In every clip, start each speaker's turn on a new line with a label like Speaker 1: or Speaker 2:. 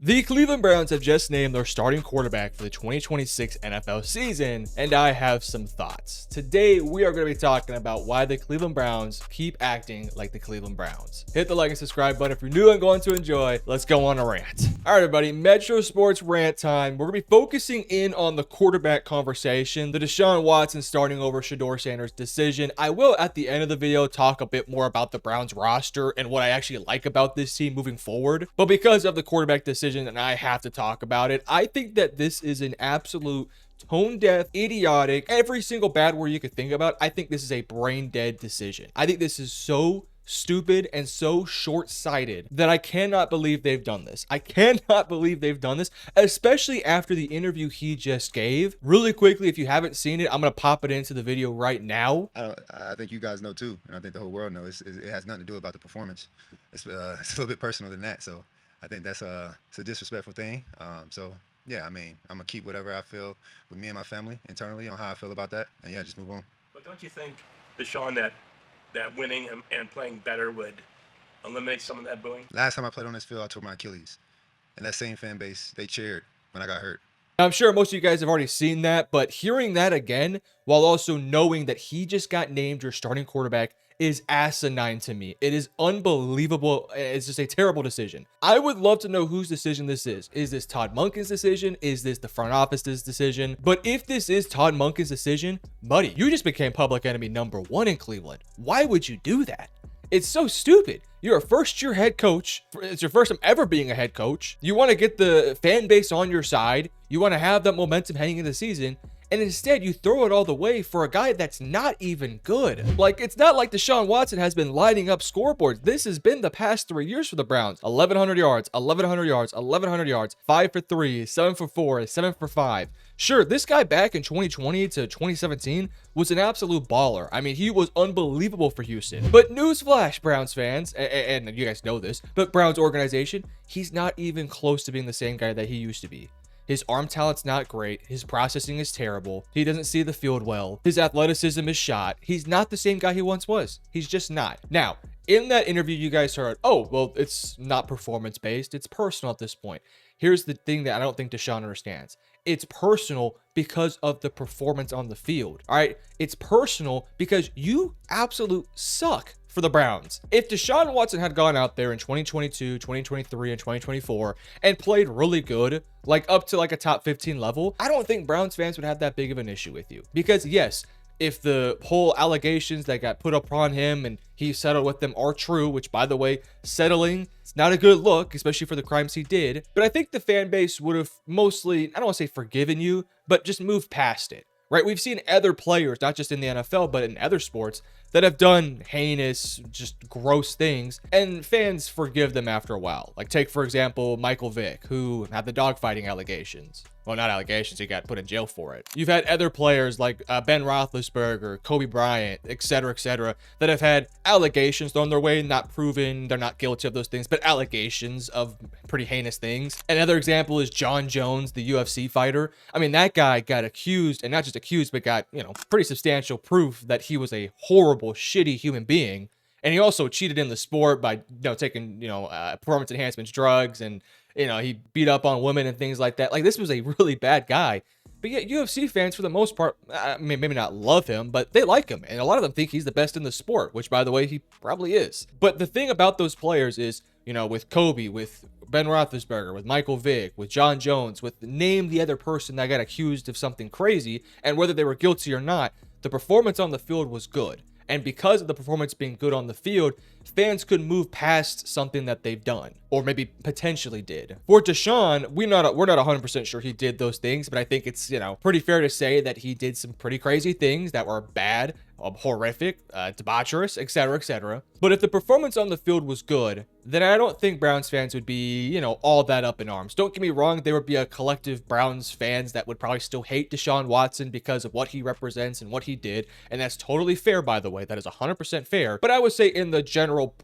Speaker 1: The Cleveland Browns have just named their starting quarterback for the 2026 NFL season, and I have some thoughts. Today, we are going to be talking about why the Cleveland Browns keep acting like the Cleveland Browns. Hit the like and subscribe button if you're new and going to enjoy. Let's go on a rant. All right, everybody, MetroSports rant time. We're going to be focusing in on the quarterback conversation, the Deshaun Watson starting over Shedeur Sanders decision. I will, at the end of the video, talk a bit more about the Browns roster and what I actually like about this team moving forward. But because of the quarterback decision, and I have to talk about it, I think that this is an absolute tone-deaf, idiotic, every single bad word you could think about. I think this is a brain-dead decision. I think this is so stupid and so short-sighted that I cannot believe they've done this. I cannot believe they've done this, especially after the interview he just gave. Really quickly, if you haven't seen it, I'm going to pop it into the video right now.
Speaker 2: I think you guys know too, and I think the whole world knows. It has nothing to do about the performance. It's a little bit personal than that. So I think that's it's a disrespectful thing. So yeah, I mean, I'm gonna keep whatever I feel with me and my family internally on how I feel about that, and yeah, just move on.
Speaker 3: But don't you think, Deshaun, that winning and playing better would eliminate some of that booing?
Speaker 2: Last time I played on this field, I tore my Achilles, and that same fan base, they cheered when I got hurt.
Speaker 1: I'm sure most of you guys have already seen that, but hearing that again, while also knowing that he just got named your starting quarterback, is asinine to me. It is unbelievable. It's just a terrible decision. I would love to know whose decision this is. Is this Todd Monken's decision? Is this the front office's decision? But if this is Todd Monken's decision, buddy, you just became public enemy number one in Cleveland. Why would you do that? It's so stupid. You're a first-year head coach. It's your first time ever being a head coach. You want to get the fan base on your side. You want to have that momentum heading into the season. And instead, you throw it all the way for a guy that's not even good. Like, it's not like Deshaun Watson has been lighting up scoreboards. This has been the past 3 years for the Browns. 1,100 yards, 1,100 yards, 1,100 yards, 5 for 3, 7 for 4, 7 for 5. Sure, this guy back in 2020 to 2017 was an absolute baller. I mean, he was unbelievable for Houston. But newsflash, Browns fans, and you guys know this, but Browns organization, he's not even close to being the same guy that he used to be. His arm talent's not great. His processing is terrible. He doesn't see the field well. His athleticism is shot. He's not the same guy he once was. He's just not. Now, in that interview, you guys heard, oh, well, it's not performance-based. It's personal at this point. Here's the thing that I don't think Deshaun understands. It's personal because of the performance on the field. All right? It's personal because you absolute suck for the Browns. If Deshaun Watson had gone out there in 2022, 2023, and 2024 and played really good, like up to like a top 15 level, I don't think Browns fans would have that big of an issue with you. Because yes, if the whole allegations that got put upon him and he settled with them are true, which by the way, settling, it's not a good look, especially for the crimes he did. But I think the fan base would have mostly, I don't want to say forgiven you, but just moved past it. Right? We've seen other players, not just in the NFL, but in other sports, that have done heinous, just gross things, and fans forgive them after a while. Like take, for example, Michael Vick, who had the dogfighting allegations. Well, not allegations, he got put in jail for it. You've had other players like Ben Roethlisberger, Kobe Bryant, etc., that have had allegations thrown their way, not proven, they're not guilty of those things, but allegations of pretty heinous things. Another example is John Jones, the UFC fighter. I mean, that guy got accused, and not just accused, but got, pretty substantial proof that he was a horrible, shitty human being. And he also cheated in the sport by, taking, performance enhancements, drugs, and, he beat up on women and things like that. Like, this was a really bad guy. But yet UFC fans, for the most part, I mean, maybe not love him, but they like him. And a lot of them think he's the best in the sport, which, by the way, he probably is. But the thing about those players is, with Kobe, with Ben Roethlisberger, with Michael Vick, with John Jones, with name the other person that got accused of something crazy, and whether they were guilty or not, the performance on the field was good. And because of the performance being good on the field, fans could move past something that they've done, or maybe potentially did. For Deshaun, we're not 100% sure he did those things, but I think it's, pretty fair to say that he did some pretty crazy things that were bad, horrific, debaucherous, etc. But if the performance on the field was good, then I don't think Browns fans would be, all that up in arms. Don't get me wrong, there would be a collective Browns fans that would probably still hate Deshaun Watson because of what he represents and what he did, and that's totally fair, by the way. That is 100% fair. But I would say in the general,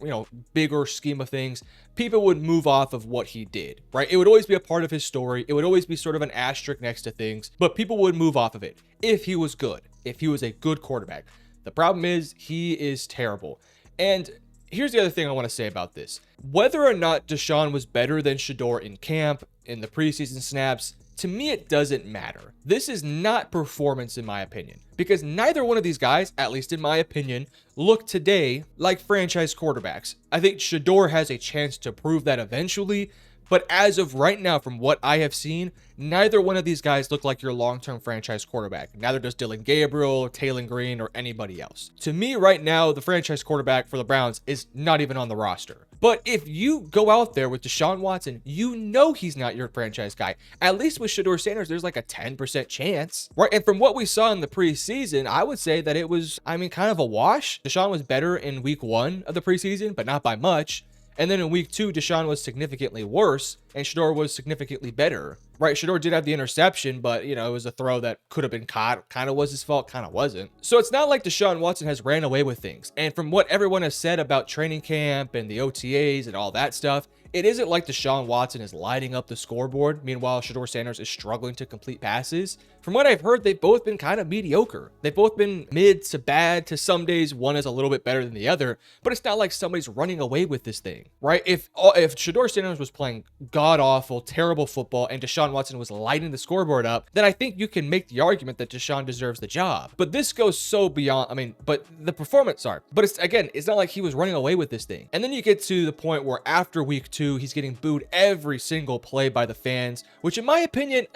Speaker 1: bigger scheme of things, people would move off of what he did, right? It would always be a part of his story. It would always be sort of an asterisk next to things, but people would move off of it if he was good, if he was a good quarterback. The problem is he is terrible. And here's the other thing I want to say about this. Whether or not Deshaun was better than Shedeur in camp, in the preseason snaps, to me, it doesn't matter. This is not performance, in my opinion, because neither one of these guys, at least in my opinion, look today like franchise quarterbacks. I think Shedeur has a chance to prove that eventually, but as of right now, from what I have seen, neither one of these guys look like your long-term franchise quarterback. Neither does Dylan Gabriel, Taylor Green, or anybody else. To me, right now, the franchise quarterback for the Browns is not even on the roster. But if you go out there with Deshaun Watson, you know he's not your franchise guy. At least with Shedeur Sanders, there's like a 10% chance, right? And from what we saw in the preseason, I would say that it was, kind of a wash. Deshaun was better in week 1 of the preseason, but not by much. And then in week 2, Deshaun was significantly worse, and Shedeur was significantly better. Right, Shedeur did have the interception, but, it was a throw that could have been caught. Kind of was his fault, kind of wasn't. So it's not like Deshaun Watson has ran away with things. And from what everyone has said about training camp and the OTAs and all that stuff, it isn't like Deshaun Watson is lighting up the scoreboard. Meanwhile, Shedeur Sanders is struggling to complete passes. From what I've heard, they've both been kind of mediocre. They've both been mid to bad to some days. One is a little bit better than the other, but it's not like somebody's running away with this thing, right? If Shedeur Sanders was playing god-awful, terrible football and Deshaun Watson was lighting the scoreboard up, then I think you can make the argument that Deshaun deserves the job. But this goes so beyond, but the performance, but it's not like he was running away with this thing. And then you get to the point where after week 2, he's getting booed every single play by the fans, which in my opinion,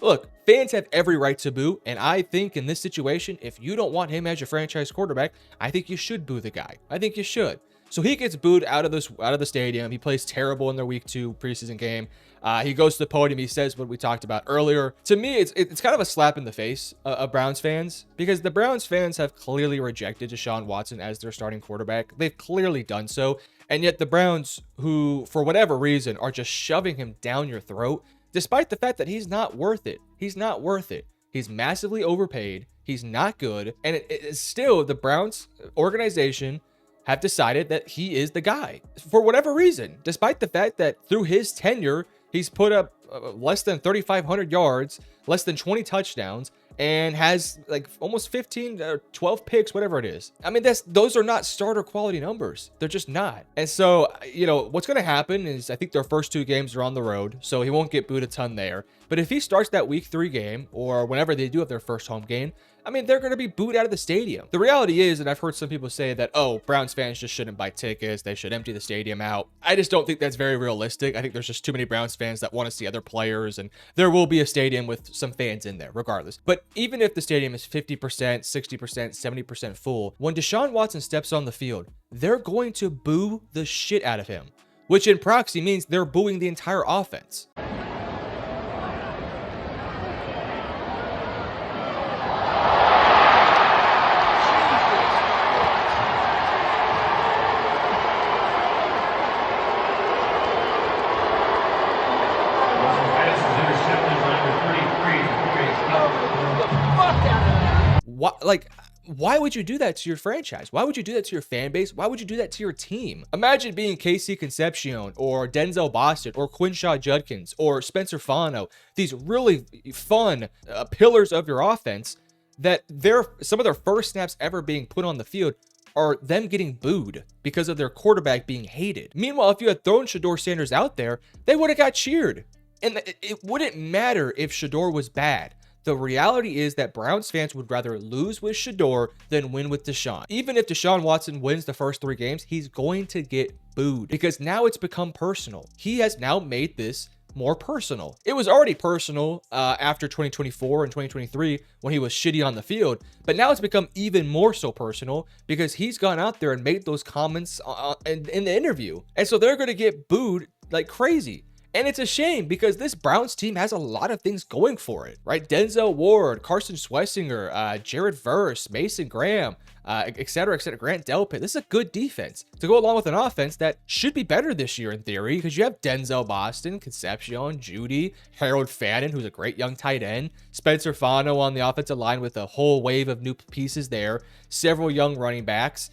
Speaker 1: look, fans have every right to boo, and I think in this situation, if you don't want him as your franchise quarterback, I think you should boo the guy. I think you should. So he gets booed out of the stadium. He plays terrible in their week 2 preseason game. He goes to the podium. He says what we talked about earlier. To me, it's kind of a slap in the face of Browns fans, because the Browns fans have clearly rejected Deshaun Watson as their starting quarterback. They've clearly done so. And yet the Browns, who for whatever reason are just shoving him down your throat, despite the fact that he's not worth it. He's not worth it. He's massively overpaid. He's not good. And it is still the Browns organization have decided that he is the guy for whatever reason, despite the fact that through his tenure, he's put up less than 3,500 yards, less than 20 touchdowns, and has like almost 15 or 12 picks, whatever it is. Those are not starter quality numbers. They're just not. And so, what's going to happen is I think their first 2 games are on the road, so he won't get booed a ton there. But if he starts that week 3 game, or whenever they do have their first home game, they're going to be booed out of the stadium. The reality is, and I've heard some people say that, oh, Browns fans just shouldn't buy tickets. They should empty the stadium out. I just don't think that's very realistic. I think there's just too many Browns fans that want to see other players, and there will be a stadium with some fans in there regardless. But even if the stadium is 50%, 60%, 70% full, when Deshaun Watson steps on the field, they're going to boo the shit out of him, which in proxy means they're booing the entire offense. Why would you do that to your franchise? Why would you do that to your fan base? Why would you do that to your team? Imagine being Casey Concepcion or Denzel Boston or Quinshaw Judkins or Spencer Fano, these really fun pillars of your offense that some of their first snaps ever being put on the field are them getting booed because of their quarterback being hated. Meanwhile, if you had thrown Shedeur Sanders out there, they would have got cheered. And it wouldn't matter if Shedeur was bad. The reality is that Browns fans would rather lose with Shedeur than win with Deshaun. Even if Deshaun Watson wins the first 3 games, he's going to get booed because now it's become personal. He has now made this more personal. It was already personal after 2024 and 2023 when he was shitty on the field, but now it's become even more so personal because he's gone out there and made those comments in the interview. And so they're going to get booed like crazy. And it's a shame because this Browns team has a lot of things going for it, right? Denzel Ward, Carson Schwessinger, Jared Verse, Mason Graham, et cetera, Grant Delpit. This is a good defense to go along with an offense that should be better this year in theory because you have Denzel Boston, Concepcion, Judy, Harold Fannin, who's a great young tight end, Spencer Fano on the offensive line with a whole wave of new pieces there, several young running backs.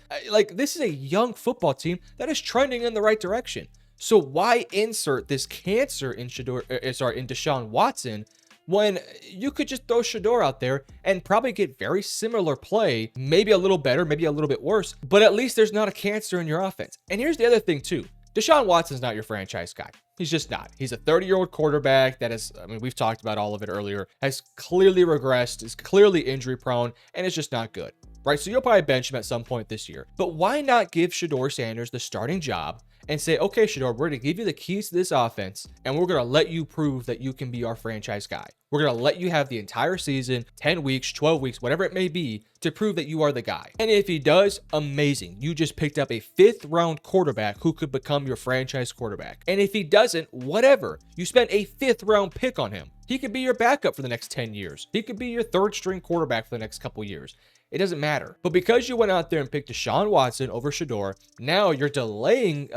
Speaker 1: This is a young football team that is trending in the right direction. So why insert this cancer in Deshaun Watson when you could just throw Shedeur out there and probably get very similar play, maybe a little better, maybe a little bit worse, but at least there's not a cancer in your offense. And here's the other thing too. Deshaun Watson's not your franchise guy. He's just not. He's a 30-year-old quarterback that is, I mean, we've talked about all of it earlier, has clearly regressed, is clearly injury prone, and is just not good, right? So you'll probably bench him at some point this year. But why not give Shedeur Sanders the starting job and say, okay, Shedeur, we're going to give you the keys to this offense, and we're going to let you prove that you can be our franchise guy. We're going to let you have the entire season, 10 weeks, 12 weeks, whatever it may be, to prove that you are the guy. And if he does, amazing. You just picked up a 5th round quarterback who could become your franchise quarterback. And if he doesn't, whatever. You spent a 5th round pick on him. He could be your backup for the next 10 years. He could be your 3rd string quarterback for the next couple years. It doesn't matter. But because you went out there and picked Deshaun Watson over Shedeur, now you're delaying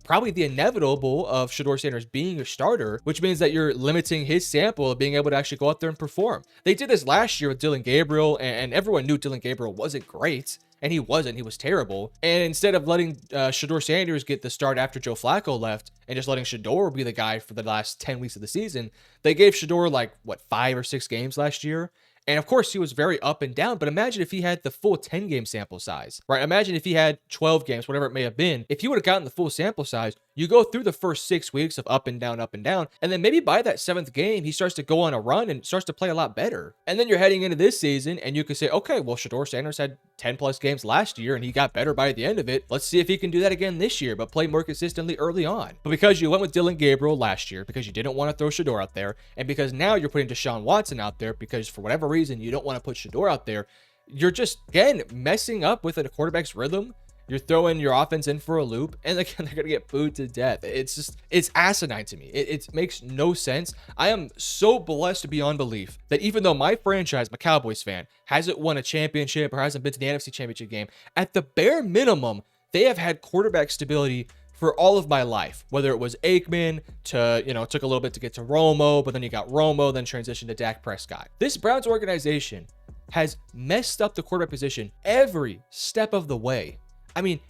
Speaker 1: probably the inevitable of Shedeur Sanders being your starter, which means that you're limiting his sample of being able to actually go out there and perform. They did this last year with Dillon Gabriel, and everyone knew Dillon Gabriel wasn't great. And he wasn't. He was terrible. And instead of letting Shedeur Sanders get the start after Joe Flacco left and just letting Shedeur be the guy for the last 10 weeks of the season, they gave Shedeur 5 or 6 games last year. And of course, he was very up and down, but imagine if he had the full 10-game sample size, right? Imagine if he had 12 games, whatever it may have been. If he would have gotten the full sample size, you go through the first 6 weeks of up and down, and then maybe by that 7th game, he starts to go on a run and starts to play a lot better. And then you're heading into this season, and you could say, okay, well, Shedeur Sanders had 10+ games last year, and he got better by the end of it. Let's see if he can do that again this year, but play more consistently early on. But because you went with Dillon Gabriel last year, because you didn't want to throw Shedeur out there, and because now you're putting Deshaun Watson out there, because for whatever reason, you don't want to put Shedeur out there, you're just, again, messing up with a quarterback's rhythm. You're throwing your offense in for a loop, and they're going to get booed to death. It's asinine to me. It makes no sense. I am so blessed beyond belief that even though my franchise, my Cowboys fan, hasn't won a championship or hasn't been to the NFC Championship game, at the bare minimum, they have had quarterback stability for all of my life, whether it was Aikman to, it took a little bit to get to Romo, but then you got Romo, then transitioned to Dak Prescott. This Browns organization has messed up the quarterback position every step of the way. I mean,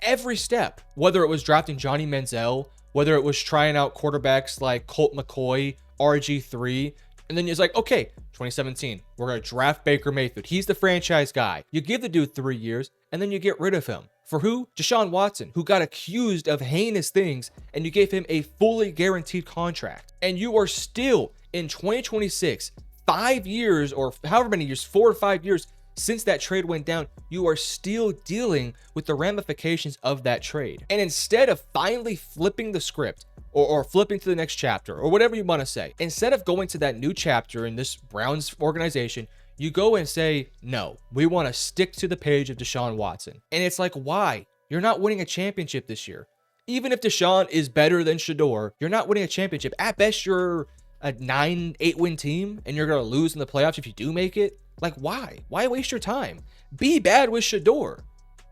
Speaker 1: every step, whether it was drafting Johnny Manziel, whether it was trying out quarterbacks like Colt McCoy, RG3, and then it's like, okay, 2017, we're going to draft Baker Mayfield. He's the franchise guy. You give the dude 3 years, and then you get rid of him. For who? Deshaun Watson, who got accused of heinous things, and you gave him a fully guaranteed contract. And you are still, in 2026, 5 years, or however many years, 4 or 5 years, since that trade went down, you are still dealing with the ramifications of that trade. And instead of finally flipping the script or flipping to the next chapter or whatever you want to say, instead of going to that new chapter in this Browns organization, you go and say, no, we want to stick to the page of Deshaun Watson. And it's like, why? You're not winning a championship this year. Even if Deshaun is better than Shedeur, you're not winning a championship. At best, you're a 9-8 win team and you're going to lose in the playoffs if you do make it. Like, why? Why waste your time? Be bad with Shedeur.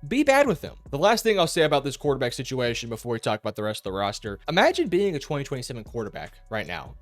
Speaker 1: Be bad with him. The last thing I'll say about this quarterback situation before we talk about the rest of the roster, imagine being a 2027 quarterback right now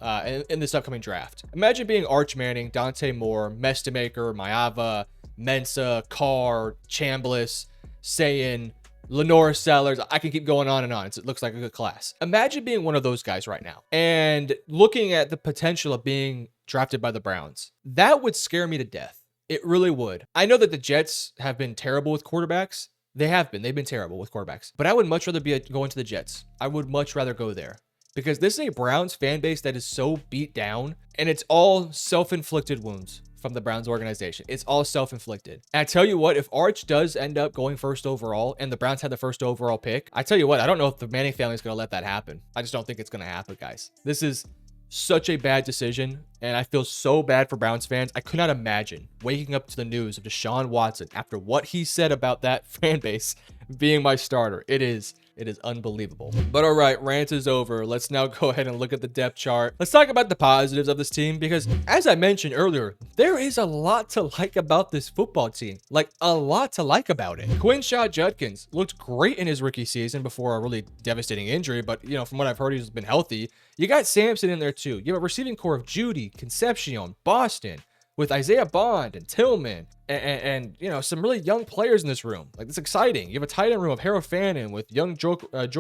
Speaker 1: in this upcoming draft. Imagine being Arch Manning, Dante Moore, Mestamaker, Maava, Mensa, Carr, Chambliss, Sayin, Lenore Sellers. I can keep going on and on. It looks like a good class. Imagine being one of those guys right now and looking at the potential of being drafted by the Browns. That would scare me to death. It really would. I know that the Jets have been terrible with quarterbacks. They have been. They've been terrible with quarterbacks. But I would much rather be going to the Jets. I would much rather go there. Because this is a Browns fan base that is so beat down, and it's all self-inflicted wounds from the Browns organization. It's all self-inflicted. And I tell you what, if Arch does end up going 1st overall and the Browns had the 1st overall pick, I tell you what, I don't know if the Manning family is going to let that happen. I just don't think it's going to happen, guys. This is such a bad decision, and I feel so bad for Browns fans. I could not imagine waking up to the news of Deshaun Watson after what he said about that fan base being my starter. It is unbelievable. But all right, rant is over. Let's now go ahead and look at the depth chart. Let's talk about the positives of this team, because as I mentioned earlier, there is a lot to like about this football team. Like, a lot to like about it. Quinshaw Judkins looked great in his rookie season before a really devastating injury, but from what I've heard, he's been healthy. You got Sampson in there too. You have a receiving core of Judy, Concepcion, Boston, with Isaiah Bond and Tillman and you know, some really young players in this room. Like, it's exciting. You have a tight end room of Harold Fannin with young Joy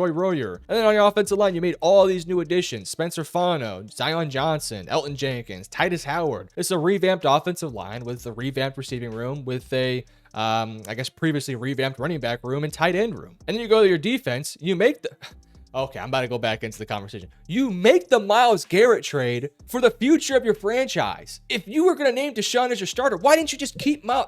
Speaker 1: Royer. And then on your offensive line, you made all these new additions. Spencer Fano, Zion Johnson, Elton Jenkins, Titus Howard. It's a revamped offensive line with a revamped receiving room with a I guess previously revamped running back room and tight end room. And then you go to your defense, you make the... Okay, I'm about to go back into the conversation. You make the Myles Garrett trade for the future of your franchise. If you were going to name Deshaun as your starter, why didn't you just keep Myles?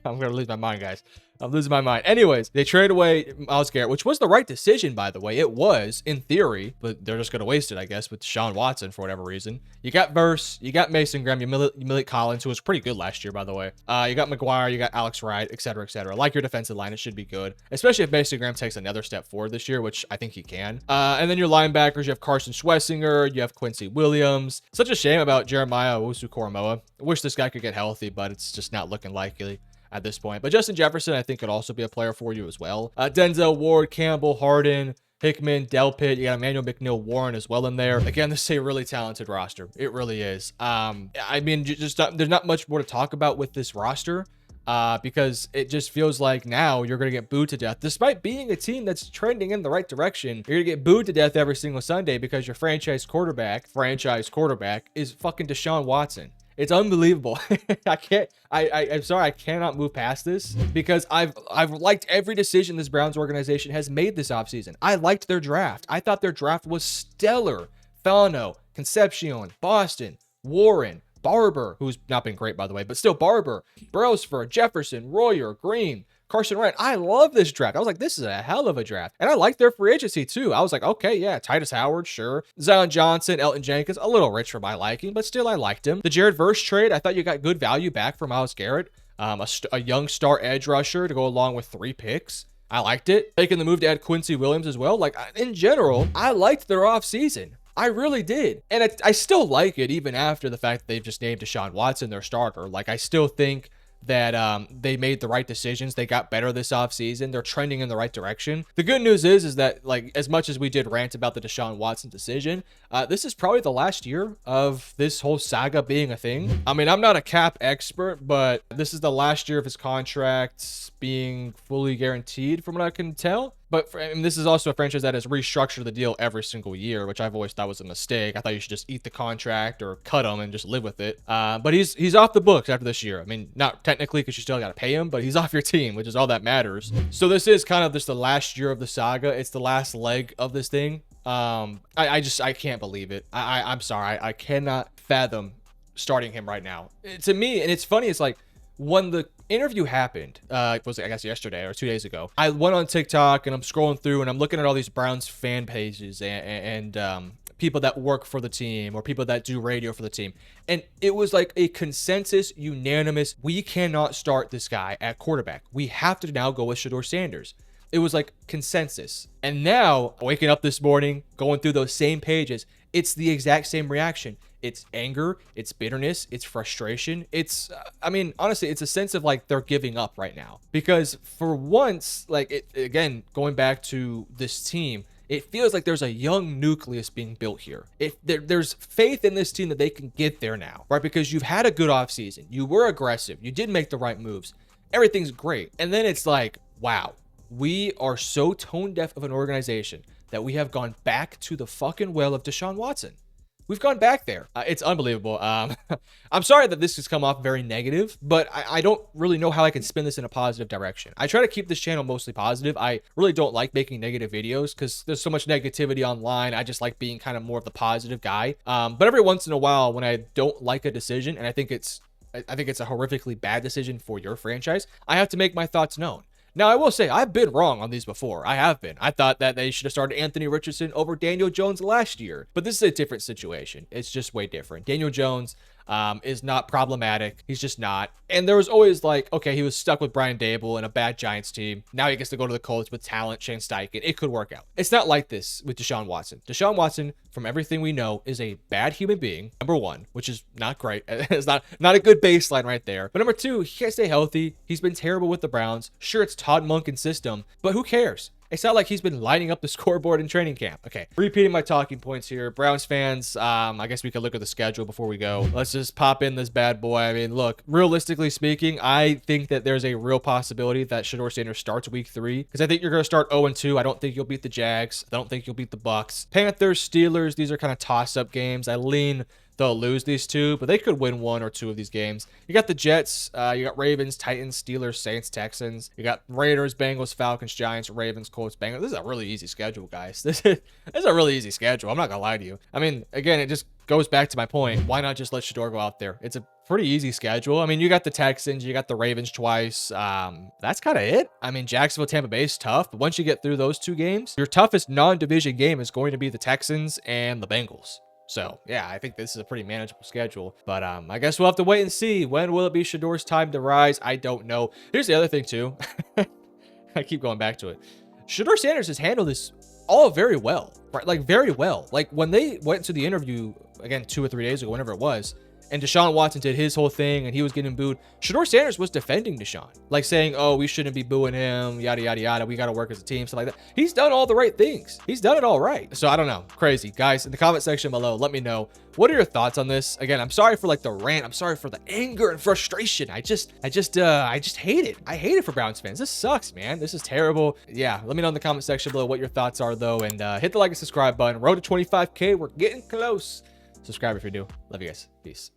Speaker 1: I'm going to lose my mind, guys. I'm losing my mind. Anyways, they trade away Myles Garrett, which was the right decision, by the way. It was, in theory, but they're just going to waste it, I guess, with Deshaun Watson for whatever reason. You got Verse, you got Mason Graham, you Malik Collins, who was pretty good last year, by the way. You got McGuire, you got Alex Wright, et cetera, et cetera. Like your defensive line, it should be good, especially if Mason Graham takes another step forward this year, which I think he can. And then your linebackers, you have Carson Schwessinger, you have Quincy Williams. Such a shame about Jeremiah Owusu-Koramoah. I wish this guy could get healthy, but it's just not looking likely at this point. But Justin Jefferson, I think, could also be a player for you as well. Denzel Ward, Campbell, Harden, Hickman, Delpit. You got Emmanuel McNeil, Warren as well in there. Again, this is a really talented roster. It really is. I mean, there's not much more to talk about with this roster because it just feels like now you're going to get booed to death. Despite being a team that's trending in the right direction, you're going to get booed to death every single Sunday because your franchise quarterback is fucking Deshaun Watson. It's unbelievable. I'm sorry, I cannot move past this because I've liked every decision this Browns organization has made this offseason. I liked their draft. I thought their draft was stellar. Fano, Concepcion, Boston, Warren, Barber, who's not been great, by the way, but still Barber, Brailsford, Jefferson, Royer, Green, Carson Wentz. I love this draft. I was like, this is a hell of a draft. And I like their free agency too. I was like, okay, yeah, Titus Howard, sure. Zion Johnson, Elton Jenkins, a little rich for my liking, but still I liked him. The Jared Verse trade, I thought you got good value back for Myles Garrett. A young star edge rusher to go along with 3 picks. I liked it. Taking the move to add Quincy Williams as well. Like, in general, I liked their offseason. I really did. And I still like it even after the fact that they've just named Deshaun Watson their starter. Like, I still think that they made the right decisions. They got better this offseason. They're trending in the right direction. The good news is that, like, as much as we did rant about the Deshaun Watson decision, this is probably the last year of this whole saga being a thing. I mean, I'm not a cap expert, but this is the last year of his contract being fully guaranteed from what I can tell. But this is also a franchise that has restructured the deal every single year, which I've always thought was a mistake. I thought you should just eat the contract or cut him and just live with it. But he's off the books after this year. I mean, not technically because you still got to pay him, but he's off your team, which is all that matters. So this is kind of just the last year of the saga. It's the last leg of this thing. I can't believe it. I'm sorry. I cannot fathom starting him right now. To me, and it's funny, it's like, when the interview happened, it was, I guess, yesterday or 2 days ago, I went on TikTok and I'm scrolling through and I'm looking at all these Browns fan pages and people that work for the team or people that do radio for the team. And it was like a consensus, unanimous, we cannot start this guy at quarterback. We have to now go with Shedeur Sanders. It was like consensus. And now, waking up this morning, going through those same pages, it's the exact same reaction. It's anger, it's bitterness, it's frustration. It's, I mean, honestly, it's a sense of like they're giving up right now. Because for once, like, again, going back to this team, it feels like there's a young nucleus being built here. There's faith in this team that they can get there now, right? Because you've had a good offseason. You were aggressive. You did make the right moves. Everything's great. And then it's like, wow, we are so tone deaf of an organization that we have gone back to the fucking well of Deshaun Watson. We've gone back there. It's unbelievable. I'm sorry that this has come off very negative, but I don't really know how I can spin this in a positive direction. I try to keep this channel mostly positive. I really don't like making negative videos because there's so much negativity online. I just like being kind of more of the positive guy. But every once in a while, when I don't like a decision and I think it's a horrifically bad decision for your franchise, I have to make my thoughts known. Now, I will say, I've been wrong on these before. I have been. I thought that they should have started Anthony Richardson over Daniel Jones last year. But this is a different situation. It's just way different. Daniel Jones is not problematic. He's just not. And there was always like, okay, he was stuck with Brian Dable and a bad Giants team. Now he gets to go to the Colts with talent, Shane Steichen. It could work out. It's not like this with Deshaun Watson. Deshaun Watson, from everything we know, is a bad human being, number one, which is not great. It's not a good baseline right there. But number two, he can't stay healthy. He's been terrible with the Browns. Sure, it's Todd Monken's system, but who cares? It's not like he's been lining up the scoreboard in training camp. Okay, repeating my talking points here. Browns fans, I guess we could look at the schedule before we go. Let's just pop in this bad boy. I mean, look, realistically speaking, I think that there's a real possibility that Shedeur Sanders starts week 3 because I think you're going to start 0-2. I don't think you'll beat the Jags. I don't think you'll beat the Bucks. Panthers, Steelers, these are kind of toss-up games. I lean they'll lose these 2, but they could win 1 or 2 of these games. You got the Jets, you got Ravens, Titans, Steelers, Saints, Texans. You got Raiders, Bengals, Falcons, Giants, Ravens, Colts, Bengals. This is a really easy schedule, guys. This is a really easy schedule. I'm not gonna lie to you. I mean, again, it just goes back to my point. Why not just let Shedeur go out there? It's a pretty easy schedule. I mean, you got the Texans, you got the Ravens twice. That's kind of it. I mean, Jacksonville, Tampa Bay is tough, but once you get through those 2 games, your toughest non-division game is going to be the Texans and the Bengals. So, yeah, I think this is a pretty manageable schedule. But I guess we'll have to wait and see. When will it be Shedeur's time to rise? I don't know. Here's the other thing, too. I keep going back to it. Shedeur Sanders has handled this all very well, right? Like, very well. Like, when they went to the interview, again, 2 or 3 days ago, whenever it was, and Deshaun Watson did his whole thing and he was getting booed, Shedeur Sanders was defending Deshaun, like saying, oh, we shouldn't be booing him, yada, yada, yada. We got to work as a team, stuff like that. He's done all the right things. He's done it all right. So I don't know. Crazy. Guys, in the comment section below, let me know. What are your thoughts on this? Again, I'm sorry for like the rant. I'm sorry for the anger and frustration. I just hate it. I hate it for Browns fans. This sucks, man. This is terrible. Yeah, let me know in the comment section below what your thoughts are, though. And hit the like and subscribe button. Road to 25K. We're getting close. Subscribe if you're new. Love you guys. Peace.